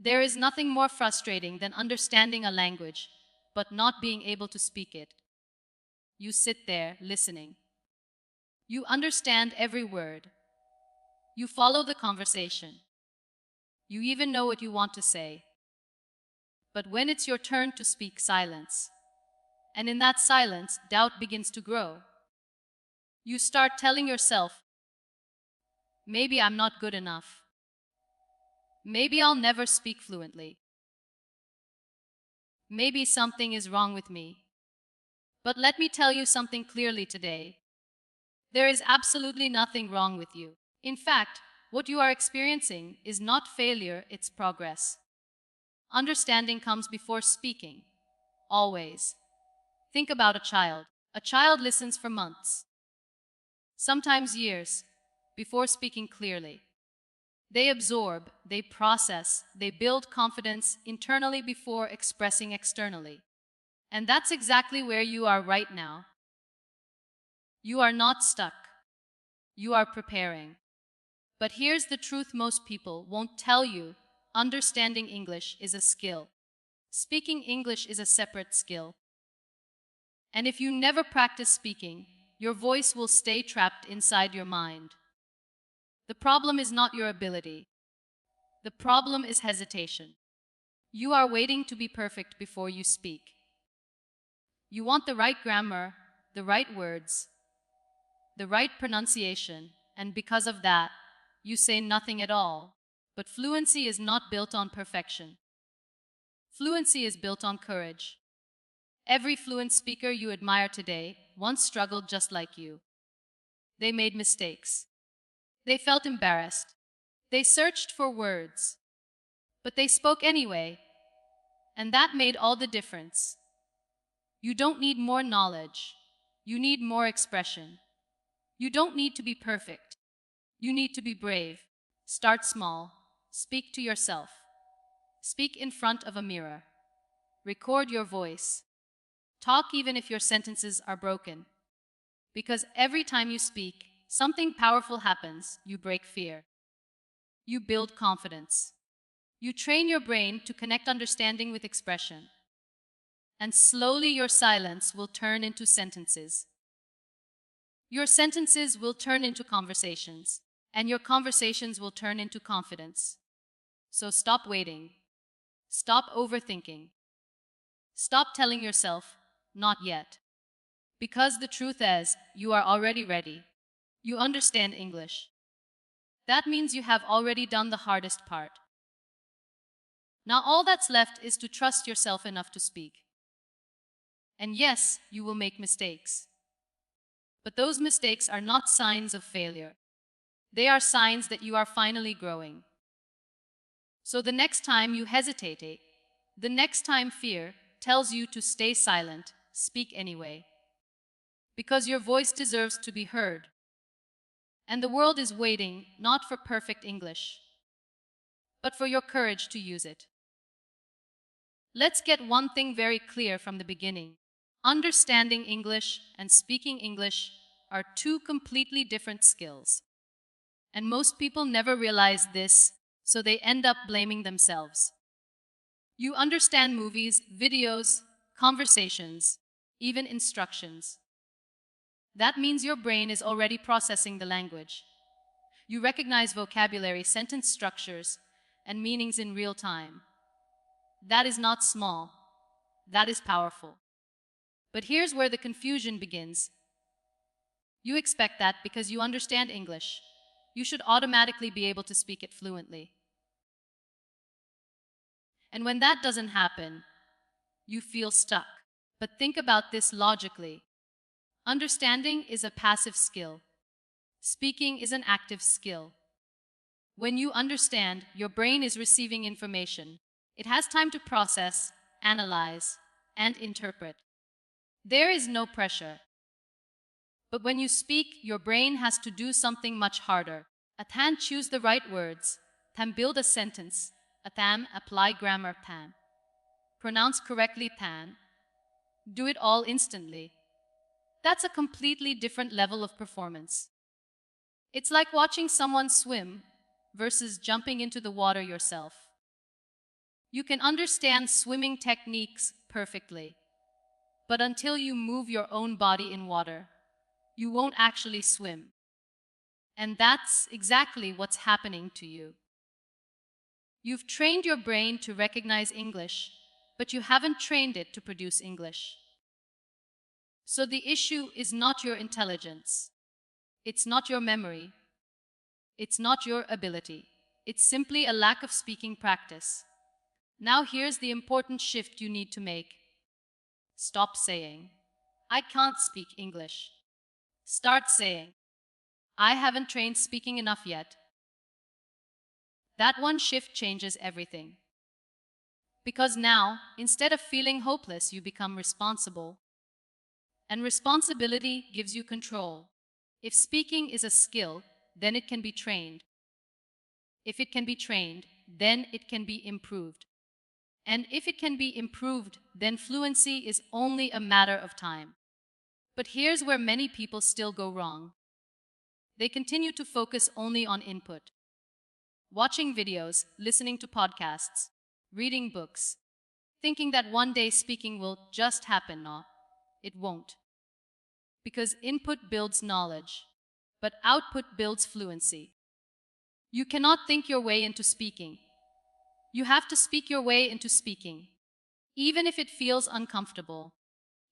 There is nothing more frustrating than understanding a language, but not being able to speak it. You sit there listening. You understand every word. You follow the conversation. You even know what you want to say. But when it's your turn to speak, silence. And in that silence, doubt begins to grow. You start telling yourself, maybe I'm not good enough. Maybe I'll never speak fluently. Maybe something is wrong with me. But let me tell you something clearly today. There is absolutely nothing wrong with you. In fact, what you are experiencing is not failure, it's progress. Understanding comes before speaking. Always. Think about a child. A child listens for months, sometimes years, before speaking clearly. They absorb, they process, they build confidence internally before expressing externally. And that's exactly where you are right now. You are not stuck. You are preparing. But here's the truth most people won't tell you. Understanding English is a skill. Speaking English is a separate skill. And if you never practice speaking, your voice will stay trapped inside your mind. The problem is not your ability. The problem is hesitation. You are waiting to be perfect before you speak. You want the right grammar, the right words, the right pronunciation, and because of that, you say nothing at all. But fluency is not built on perfection. Fluency is built on courage. Every fluent speaker you admire today once struggled just like you. They made mistakes. They felt embarrassed. They searched for words. But they spoke anyway. And that made all the difference. You don't need more knowledge. You need more expression. You don't need to be perfect. You need to be brave. Start small. Speak to yourself. Speak in front of a mirror. Record your voice. Talk even if your sentences are broken. Because every time you speak, something powerful happens. You break fear. You build confidence. You train your brain to connect understanding with expression. And slowly your silence will turn into sentences. Your sentences will turn into conversations. And your conversations will turn into confidence. So stop waiting. Stop overthinking. Stop telling yourself, not yet. Because the truth is, you are already ready. You understand English. That means you have already done the hardest part. Now all that's left is to trust yourself enough to speak. And yes, you will make mistakes. But those mistakes are not signs of failure. They are signs that you are finally growing. So the next time you hesitate, the next time fear tells you to stay silent, speak anyway. Because your voice deserves to be heard. And the world is waiting not for perfect English, but for your courage to use it. Let's get one thing very clear from the beginning. Understanding English and speaking English are two completely different skills. And most people never realize this, so they end up blaming themselves. You understand movies, videos, conversations, even instructions. That means your brain is already processing the language. You recognize vocabulary, sentence structures, and meanings in real time. That is not small. That is powerful. But here's where the confusion begins. You expect that because you understand English, you should automatically be able to speak it fluently. And when that doesn't happen, you feel stuck. But think about this logically. Understanding is a passive skill. Speaking is an active skill. When you understand, your brain is receiving information. It has time to process, analyze, and interpret. There is no pressure. But when you speak, your brain has to do something much harder. Athan choose the right words. Tham build a sentence. Atham apply grammar. Tham pronounce correctly. Than do it all instantly. That's a completely different level of performance. It's like watching someone swim versus jumping into the water yourself. You can understand swimming techniques perfectly, but until you move your own body in water, you won't actually swim. And that's exactly what's happening to you. You've trained your brain to recognize English, but you haven't trained it to produce English. So the issue is not your intelligence. It's not your memory. It's not your ability. It's simply a lack of speaking practice. Now here's the important shift you need to make. Stop saying, I can't speak English. Start saying, I haven't trained speaking enough yet. That one shift changes everything. Because now, instead of feeling hopeless, you become responsible. And responsibility gives you control. If speaking is a skill, then it can be trained. If it can be trained, then it can be improved. And if it can be improved, then fluency is only a matter of time. But here's where many people still go wrong. They continue to focus only on input. Watching videos, listening to podcasts, reading books, thinking that one day speaking will just happen. No, it won't. Because input builds knowledge, but output builds fluency. You cannot think your way into speaking. You have to speak your way into speaking, even if it feels uncomfortable,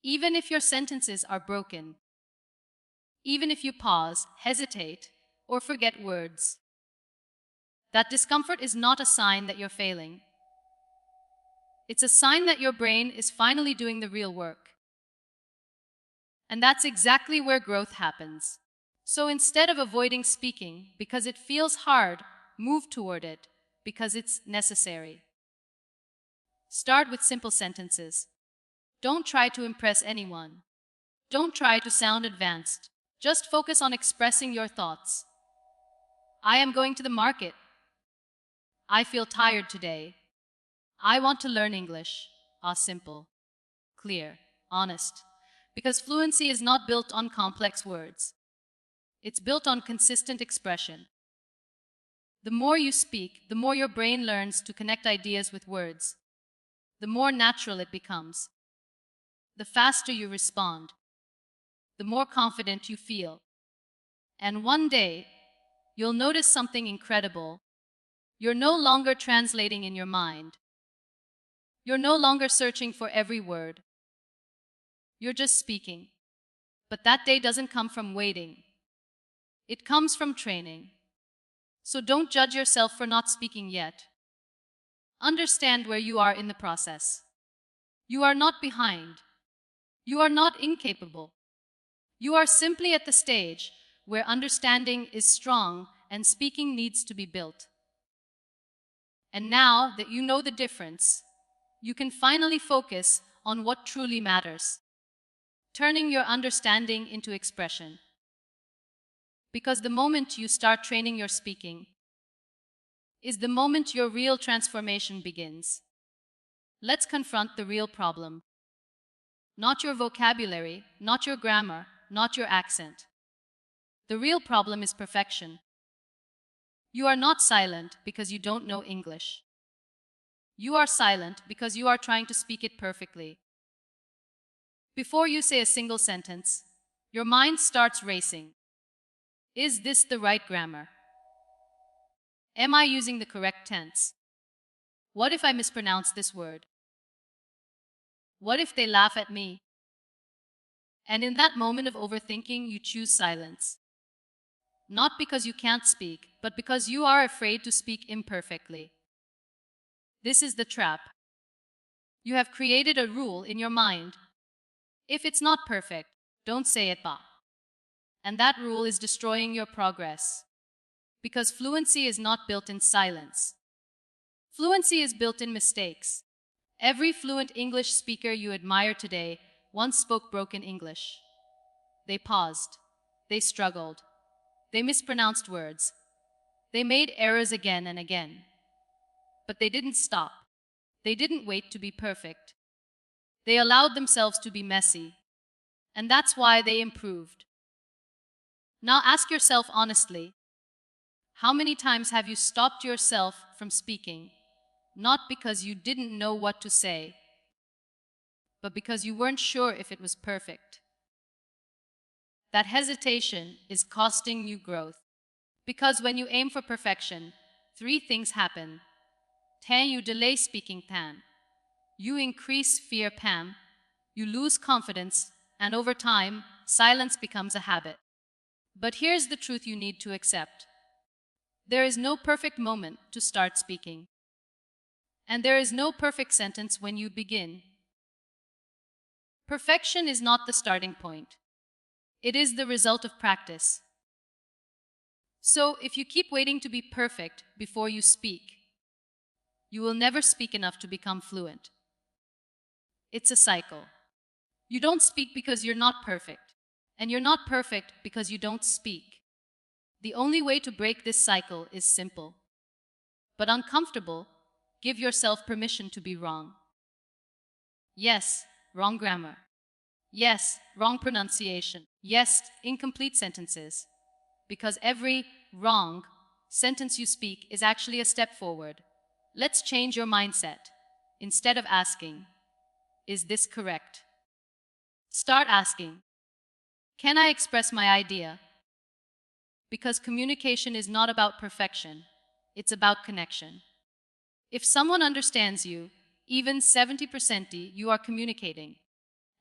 even if your sentences are broken, even if you pause, hesitate, or forget words. That discomfort is not a sign that you're failing. It's a sign that your brain is finally doing the real work. And that's exactly where growth happens. So instead of avoiding speaking because it feels hard, move toward it because it's necessary. Start with simple sentences. Don't try to impress anyone. Don't try to sound advanced. Just focus on expressing your thoughts. I am going to the market. I feel tired today. I want to learn English. Simple, clear, honest. Because fluency is not built on complex words. It's built on consistent expression. The more you speak, the more your brain learns to connect ideas with words. The more natural it becomes. The faster you respond. The more confident you feel. And one day, you'll notice something incredible. You're no longer translating in your mind. You're no longer searching for every word. You're just speaking. But that day doesn't come from waiting. It comes from training. So don't judge yourself for not speaking yet. Understand where you are in the process. You are not behind. You are not incapable. You are simply at the stage where understanding is strong and speaking needs to be built. And now that you know the difference, you can finally focus on what truly matters, turning your understanding into expression. Because the moment you start training your speaking is the moment your real transformation begins. Let's confront the real problem. Not your vocabulary, not your grammar, not your accent. The real problem is perfection. You are not silent because you don't know English. You are silent because you are trying to speak it perfectly. Before you say a single sentence, your mind starts racing. Is this the right grammar? Am I using the correct tense? What if I mispronounce this word? What if they laugh at me? And in that moment of overthinking, you choose silence. Not because you can't speak, but because you are afraid to speak imperfectly. This is the trap. You have created a rule in your mind. If it's not perfect, don't say it. And that rule is destroying your progress. Because fluency is not built in silence. Fluency is built in mistakes. Every fluent English speaker you admire today once spoke broken English. They paused. They struggled. They mispronounced words. They made errors again and again. But they didn't stop. They didn't wait to be perfect. They allowed themselves to be messy. And that's why they improved. Now ask yourself honestly, how many times have you stopped yourself from speaking? not because you didn't know what to say, but because you weren't sure if it was perfect. That hesitation is costing you growth. Because when you aim for perfection, three things happen. Tan, you delay speaking. Tan, you increase fear. Pam, you lose confidence. And over time, silence becomes a habit. But here's the truth you need to accept. There is no perfect moment to start speaking. And there is no perfect sentence when you begin. Perfection is not the starting point. It is the result of practice. So, if you keep waiting to be perfect before you speak, you will never speak enough to become fluent. It's a cycle. You don't speak because you're not perfect, and you're not perfect because you don't speak. The only way to break this cycle is simple, but uncomfortable. Give yourself permission to be wrong. Yes, wrong grammar. Yes, wrong pronunciation. Yes, incomplete sentences. Because every wrong sentence you speak is actually a step forward. Let's change your mindset. Instead of asking, is this correct? Start asking, can I express my idea? Because communication is not about perfection, it's about connection. If someone understands you, even 70%, you are communicating.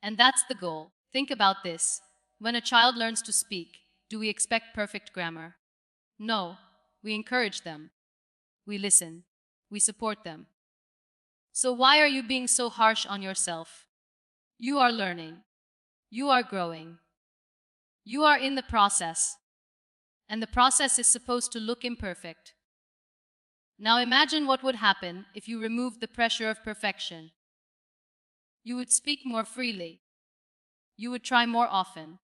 And that's the goal. Think about this. When a child learns to speak, do we expect perfect grammar? No, we encourage them. We listen. We support them. So why are you being so harsh on yourself? You are learning. You are growing. You are in the process. And the process is supposed to look imperfect. Now imagine what would happen if you removed the pressure of perfection. You would speak more freely. You would try more often.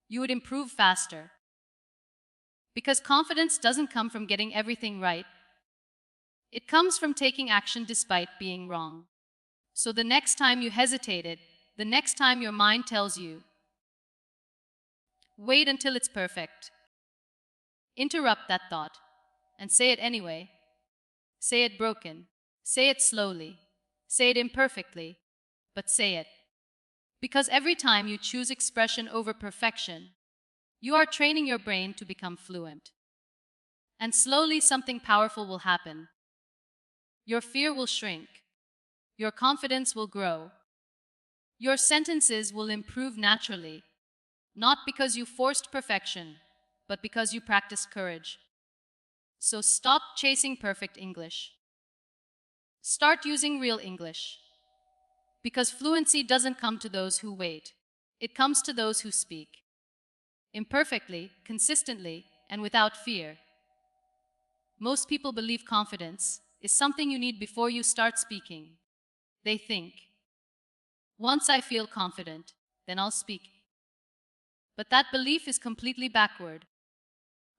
You would improve faster. Because confidence doesn't come from getting everything right. It comes from taking action despite being wrong. So the next time you hesitated, the next time your mind tells you, wait until it's perfect, interrupt that thought and say it anyway. Say it broken. Say it slowly. Say it imperfectly. But say it. Because every time you choose expression over perfection, you are training your brain to become fluent. And slowly something powerful will happen. Your fear will shrink. Your confidence will grow. Your sentences will improve naturally, not because you forced perfection, but because you practiced courage. So stop chasing perfect English. Start using real English. Because fluency doesn't come to those who wait. It comes to those who speak. Imperfectly, consistently, and without fear. Most people believe confidence is something you need before you start speaking. They think, once I feel confident, then I'll speak. But that belief is completely backward.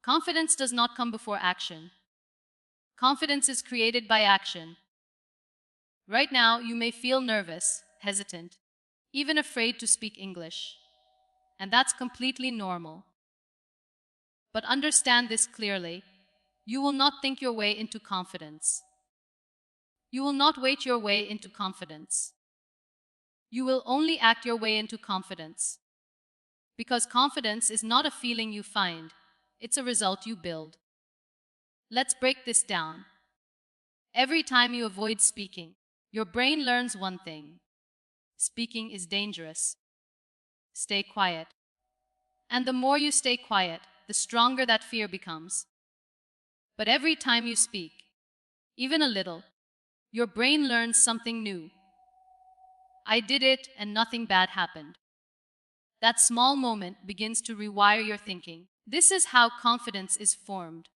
Confidence does not come before action. Confidence is created by action. Right now, you may feel nervous, hesitant, even afraid to speak English. And that's completely normal. But understand this clearly. You will not think your way into confidence. You will not wait your way into confidence. You will only act your way into confidence. Because confidence is not a feeling you find, it's a result you build. Let's break this down. Every time you avoid speaking, your brain learns one thing. Speaking is dangerous. Stay quiet. And the more you stay quiet, the stronger that fear becomes. But every time you speak, even a little, your brain learns something new. I did it and nothing bad happened. That small moment begins to rewire your thinking. This is how confidence is formed.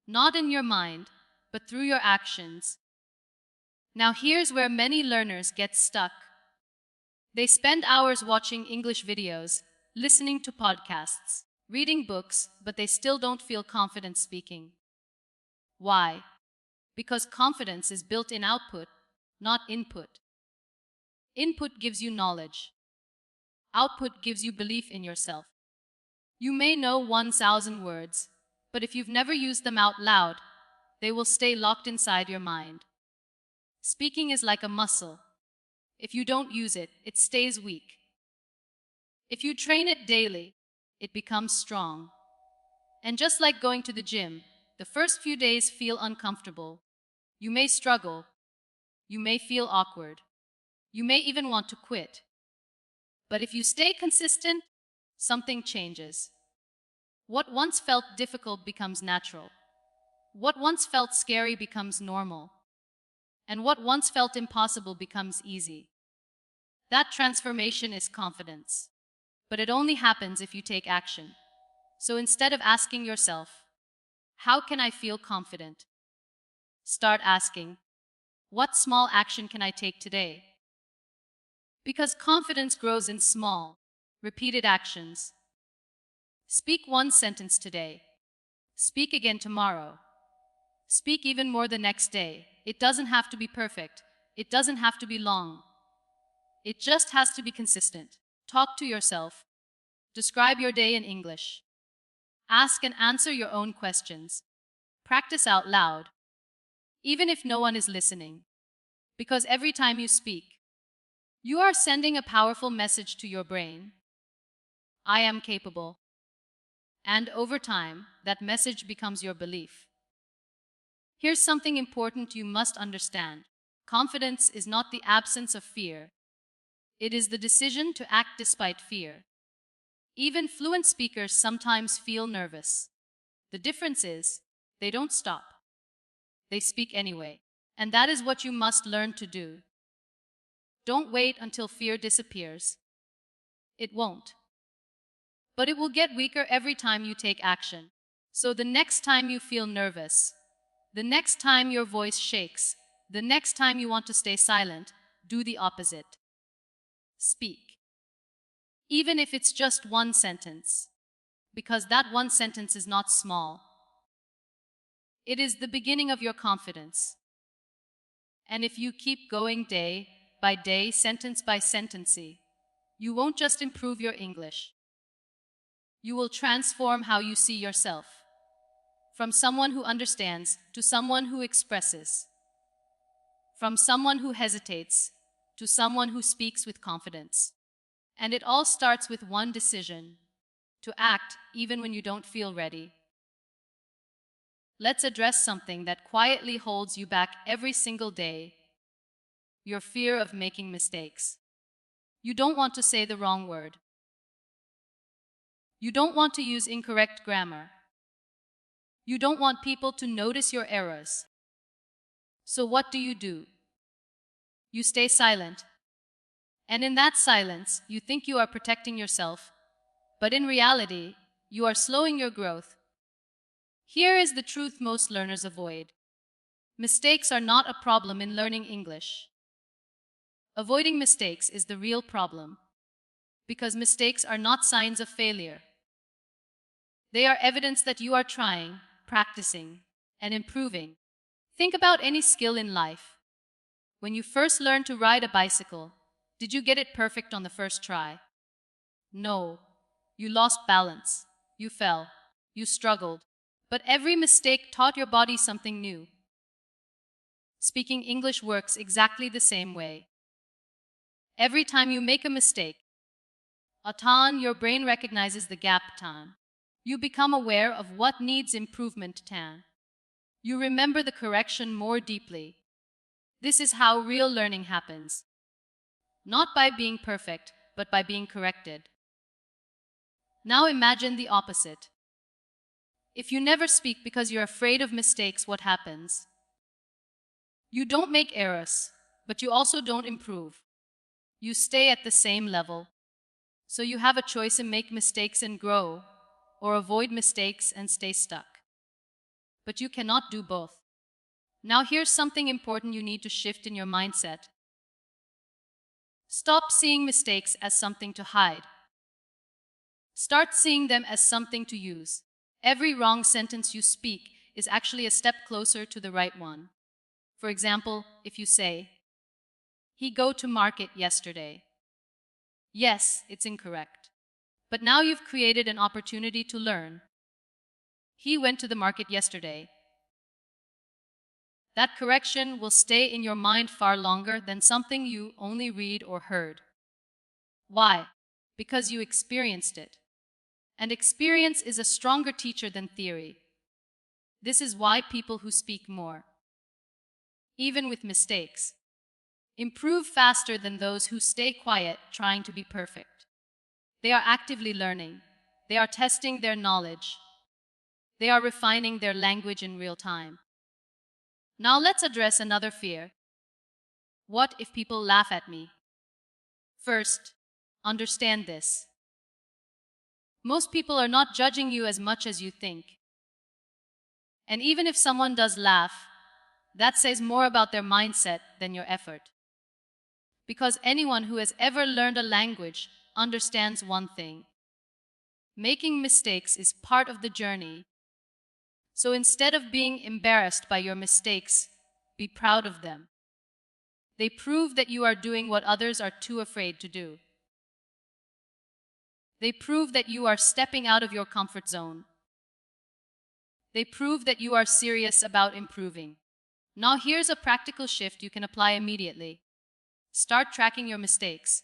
Not in your mind, but through your actions. Now here's where many learners get stuck. They spend hours watching English videos, listening to podcasts, reading books, but they still don't feel confident speaking. Why? Because confidence is built in output, not input. Input gives you knowledge. Output gives you belief in yourself. You may know 1,000 words, but if you've never used them out loud, they will stay locked inside your mind. Speaking is like a muscle. If you don't use it, it stays weak. If you train it daily, it becomes strong. And just like going to the gym, the first few days feel uncomfortable. You may struggle. You may feel awkward. You may even want to quit. But if you stay consistent, something changes. What once felt difficult becomes natural. What once felt scary becomes normal. And what once felt impossible becomes easy. That transformation is confidence. But it only happens if you take action. So instead of asking yourself, how can I feel confident? Start asking, what small action can I take today? Because confidence grows in small, repeated actions. Speak one sentence today. Speak again tomorrow. Speak even more the next day. It doesn't have to be perfect. It doesn't have to be long. It just has to be consistent. Talk to yourself. Describe your day in English. Ask and answer your own questions. Practice out loud, even if no one is listening. Because every time you speak, you are sending a powerful message to your brain. I am capable. And over time, that message becomes your belief. Here's something important you must understand. Confidence is not the absence of fear. It is the decision to act despite fear. Even fluent speakers sometimes feel nervous. The difference is, they don't stop. They speak anyway. And that is what you must learn to do. Don't wait until fear disappears. It won't. But it will get weaker every time you take action. So the next time you feel nervous, the next time your voice shakes, the next time you want to stay silent, do the opposite. Speak. Even if it's just one sentence. Because that one sentence is not small. It is the beginning of your confidence. And if you keep going day by day, sentence by sentence, you won't just improve your English. You will transform how you see yourself. From someone who understands to someone who expresses. From someone who hesitates to someone who speaks with confidence. And it all starts with one decision: to act even when you don't feel ready. Let's address something that quietly holds you back every single day: your fear of making mistakes. You don't want to say the wrong word. You don't want to use incorrect grammar. You don't want people to notice your errors. So what do? You stay silent. And in that silence, you think you are protecting yourself, but in reality, you are slowing your growth. Here is the truth most learners avoid. Mistakes are not a problem in learning English. Avoiding mistakes is the real problem, because mistakes are not signs of failure. They are evidence that you are trying, practicing, and improving. Think about any skill in life. When you first learned to ride a bicycle, did you get it perfect on the first try? No. You lost balance. You fell. You struggled. But every mistake taught your body something new. Speaking English works exactly the same way. Every time you make a mistake, your brain recognizes the gap. You become aware of what needs improvement. You remember the correction more deeply. This is how real learning happens. Not by being perfect, but by being corrected. Now imagine the opposite. If you never speak because you're afraid of mistakes, what happens? You don't make errors, but you also don't improve. You stay at the same level. So you have a choice: to make mistakes and grow, or avoid mistakes and stay stuck. But you cannot do both. Now here's something important you need to shift in your mindset. Stop seeing mistakes as something to hide. Start seeing them as something to use. Every wrong sentence you speak is actually a step closer to the right one. For example, if you say, "He go to market yesterday." Yes, it's incorrect. But now you've created an opportunity to learn. He went to the market yesterday. That correction will stay in your mind far longer than something you only read or heard. Why? Because you experienced it. And experience is a stronger teacher than theory. This is why people who speak more, even with mistakes, improve faster than those who stay quiet trying to be perfect. They are actively learning. They are testing their knowledge. They are refining their language in real time. Now let's address another fear. What if people laugh at me? First, understand this. Most people are not judging you as much as you think. And even if someone does laugh, that says more about their mindset than your effort. Because anyone who has ever learned a language understands one thing. Making mistakes is part of the journey. So instead of being embarrassed by your mistakes, be proud of them. They prove that you are doing what others are too afraid to do. They prove that you are stepping out of your comfort zone. They prove that you are serious about improving. Now here's a practical shift you can apply immediately. Start tracking your mistakes.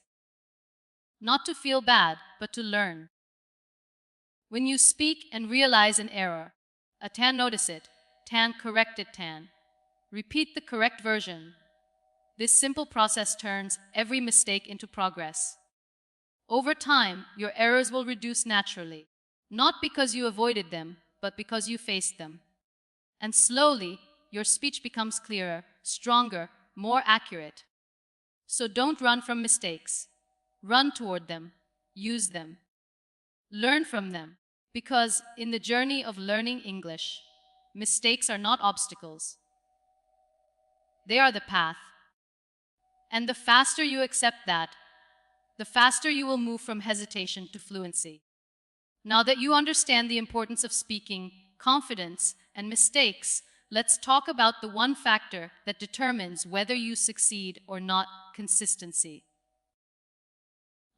Not to feel bad, but to learn. When you speak and realize an error, Tan notice it, Tan correct it, Tan. Repeat the correct version. This simple process turns every mistake into progress. Over time, your errors will reduce naturally, not because you avoided them, but because you faced them. And slowly, your speech becomes clearer, stronger, more accurate. So don't run from mistakes. Run toward them. Use them. Learn from them. Because in the journey of learning English, mistakes are not obstacles. They are the path. And the faster you accept that, the faster you will move from hesitation to fluency. Now that you understand the importance of speaking, confidence, and mistakes, let's talk about the one factor that determines whether you succeed or not: consistency.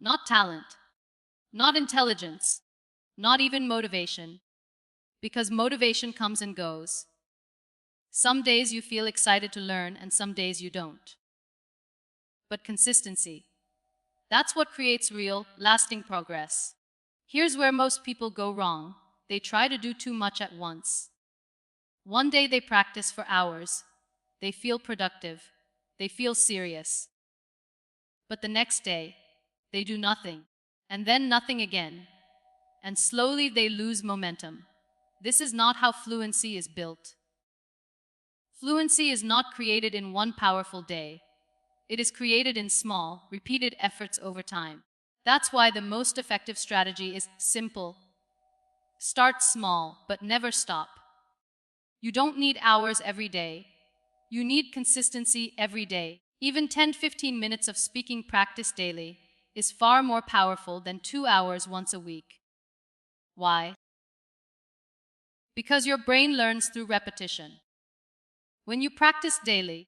Not talent, not intelligence, not even motivation, because motivation comes and goes. Some days you feel excited to learn and some days you don't. But consistency, that's what creates real, lasting progress. Here's where most people go wrong. They try to do too much at once. One day they practice for hours. They feel productive. They feel serious. But the next day, they do nothing. And then nothing again. And slowly they lose momentum. This is not how fluency is built. Fluency is not created in one powerful day. It is created in small, repeated efforts over time. That's why the most effective strategy is simple. Start small, but never stop. You don't need hours every day. You need consistency every day. Even 10-15 minutes of speaking practice daily is far more powerful than 2 hours once a week. Why? Because your brain learns through repetition. When you practice daily,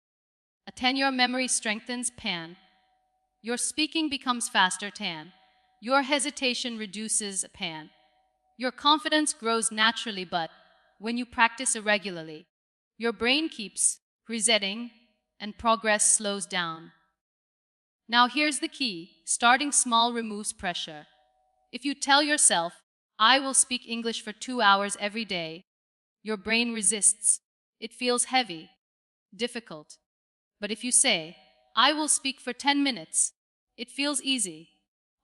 your memory strengthens, pan. Your speaking becomes faster, tan. Your hesitation reduces, pan. Your confidence grows naturally, but when you practice irregularly, your brain keeps resetting and progress slows down. Now here's the key. Starting small removes pressure. If you tell yourself, I will speak English for 2 hours every day, your brain resists. It feels heavy, difficult. But if you say, I will speak for 10 minutes, it feels easy,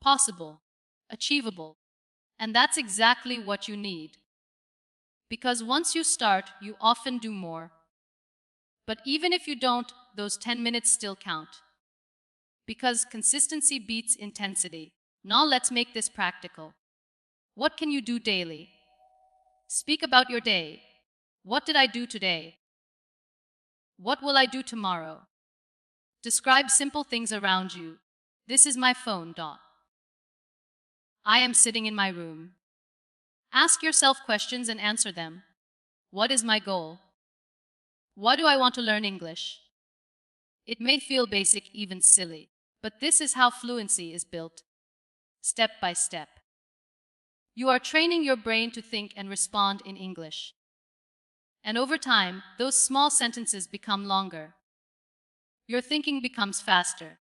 possible, achievable. And that's exactly what you need. Because once you start, you often do more. But even if you don't, those 10 minutes still count. Because consistency beats intensity. Now let's make this practical. What can you do daily? Speak about your day. What did I do today? What will I do tomorrow? Describe simple things around you. This is my phone. I am sitting in my room. Ask yourself questions and answer them. What is my goal? Why do I want to learn English? It may feel basic, even silly, but this is how fluency is built, step by step. You are training your brain to think and respond in English. And over time, those small sentences become longer. Your thinking becomes faster.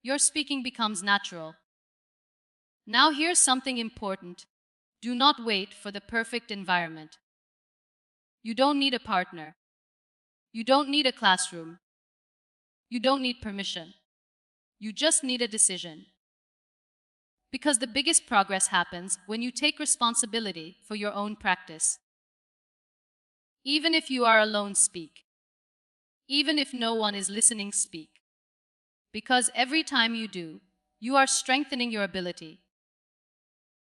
Your speaking becomes natural. Now here's something important. Do not wait for the perfect environment. You don't need a partner. You don't need a classroom. You don't need permission. You just need a decision. Because the biggest progress happens when you take responsibility for your own practice. Even if you are alone, speak. Even if no one is listening, speak. Because every time you do, you are strengthening your ability.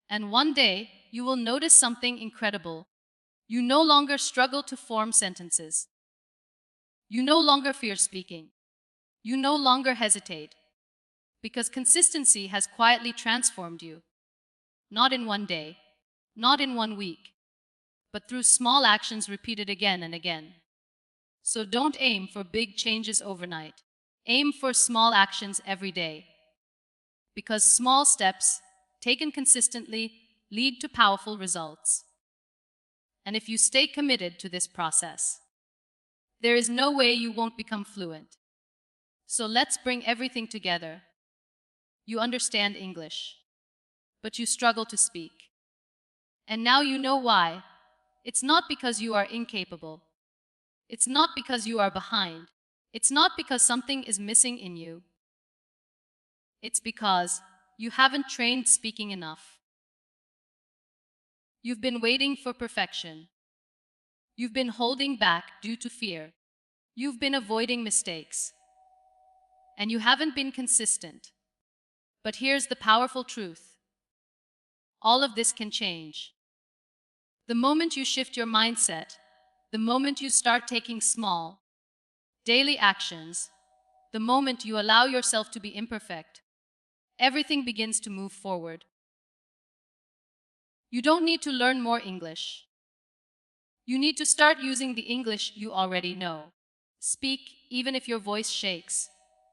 And one day, you will notice something incredible. You no longer struggle to form sentences. You no longer fear speaking. You no longer hesitate. Because consistency has quietly transformed you. Not in one day, not in one week, but through small actions repeated again and again. So don't aim for big changes overnight. Aim for small actions every day. Because small steps, taken consistently, lead to powerful results. And if you stay committed to this process, there is no way you won't become fluent. So let's bring everything together. You understand English, but you struggle to speak. And now you know why. It's not because you are incapable. It's not because you are behind. It's not because something is missing in you. It's because you haven't trained speaking enough. You've been waiting for perfection. You've been holding back due to fear. You've been avoiding mistakes. And you haven't been consistent. But here's the powerful truth. All of this can change. The moment you shift your mindset, the moment you start taking small, daily actions, the moment you allow yourself to be imperfect, everything begins to move forward. You don't need to learn more English. You need to start using the English you already know. Speak even if your voice shakes.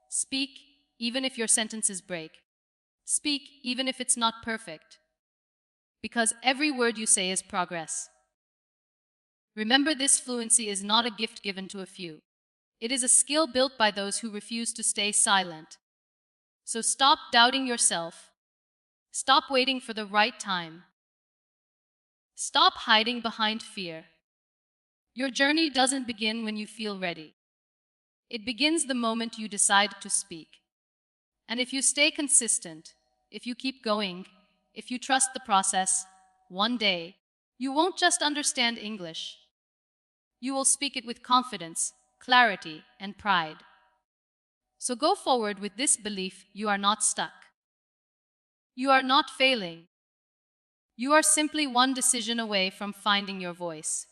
Speak even if your sentences break. Speak even if it's not perfect. Because every word you say is progress. Remember, this fluency is not a gift given to a few. It is a skill built by those who refuse to stay silent. So stop doubting yourself. Stop waiting for the right time. Stop hiding behind fear. Your journey doesn't begin when you feel ready. It begins the moment you decide to speak. And if you stay consistent, if you keep going, if you trust the process, one day, you won't just understand English. You will speak it with confidence, clarity, and pride. So go forward with this belief: you are not stuck. You are not failing. You are simply one decision away from finding your voice.